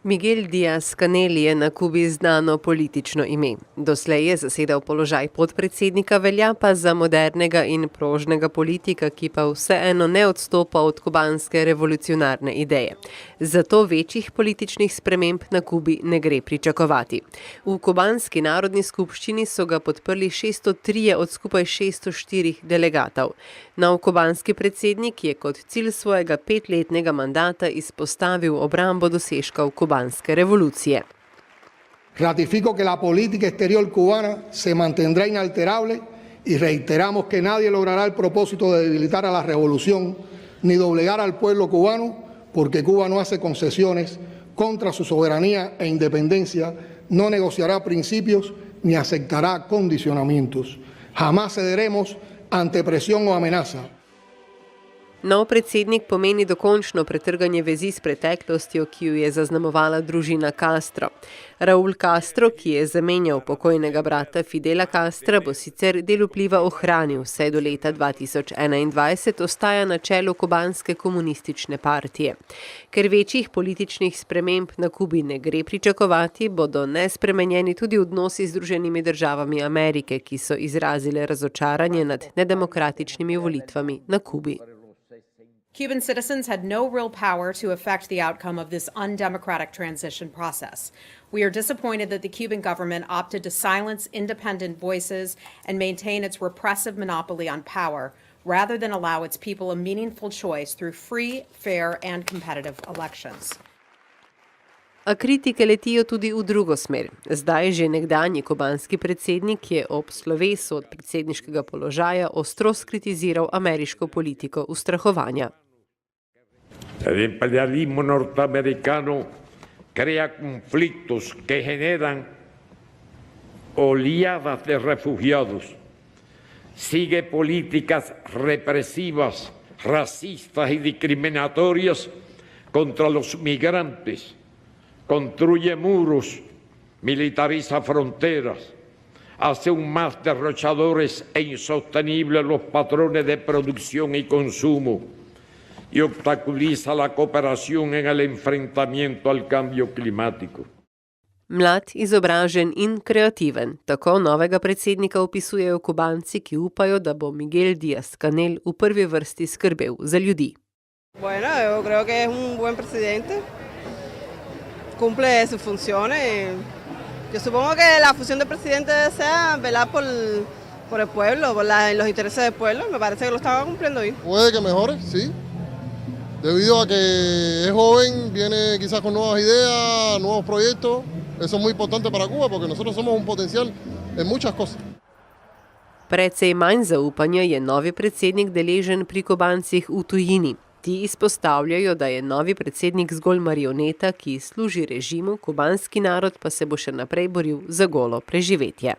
Miguel Díaz-Canel je na Kubi znano politično ime. Doslej je zasedal položaj podpredsednika, velja pa za modernega in prožnega politika, ki pa vseeno ne odstopa od kubanske revolucionarne ideje. Zato večjih političnih sprememb na Kubi ne gre pričakovati. V kubanski narodni skupščini so ga podprli 603 od skupaj 604 delegatov. Nov kubanski predsednik je kot cilj svojega 5-letnega mandata izpostavil obrambo dosežkov kubanske revolucije. Ratifico que la política exterior cubana se mantendrá inalterable y reiteramos que nadie logrará el propósito de debilitar a la revolución ni doblegar al pueblo cubano, porque Cuba no hace concesiones contra su soberanía e independencia, no negociará principios ni aceptará condicionamientos. Jamás cederemos ante presión o amenaza. Nov predsednik pomeni dokončno pretrganje vezi s preteklostjo, ki jo je zaznamovala družina Castro. Raúl Castro, ki je zamenjal pokojnega brata Fidela Castra, bo sicer del vpliva ohranil, vse do leta 2021 ostaja na čelu kubanske komunistične partije. Ker večjih političnih sprememb na Kubi ne gre pričakovati, bodo nespremenjeni tudi odnosi z Združenimi državami Amerike, ki so izrazile razočaranje nad nedemokratičnimi volitvami na Kubi. Cuban citizens had no real power to affect the outcome of this undemocratic transition process. We are disappointed that the Cuban government opted to silence independent voices and maintain its repressive monopoly on power, rather than allow its people a meaningful choice through free, fair, and competitive elections. A kritike letijo tudi v drugo smer. Zdaj že nekdanji kubanski predsednik je ob slovesu od predsedniškega položaja ostro skritiziral ameriško politiko ustrahovanja. El imperialismo norteamericano crea conflictos que generan oleadas de refugiados, sigue políticas represivas, racistas y discriminatorias contra los migrantes, construye muros, militariza fronteras, hace aún más derrochadores e insostenibles los patrones de producción y consumo y obstaculiza la cooperación en el enfrentamiento al cambio climático. Mlad, izobražen in kreativen. Tako novega predsednika opisujejo Kubanci, ki upajo, da bo Miguel Díaz-Canel v prvi vrsti skrbel za ljudi. Bueno, yo creo que es un buen presidente. Cumple sus funciones. Yo supongo que la función del presidente sea velar por el pueblo, por los intereses del pueblo. Me parece que lo estaba cumpliendo bien. Puede que mejore, sí. Debido a que es joven, viene quizás con nuevas ideas, nuevos proyectos. Eso es muy importante para Cuba porque nosotros somos un potencial en muchas cosas. Precej manj zaupanja je novi predsednik deležen pri Kubancih v tujini. Ti izpostavljajo, da je novi predsednik zgolj marioneta, ki služi režimu, kubanski narod pa se bo še naprej boril za golo preživetje.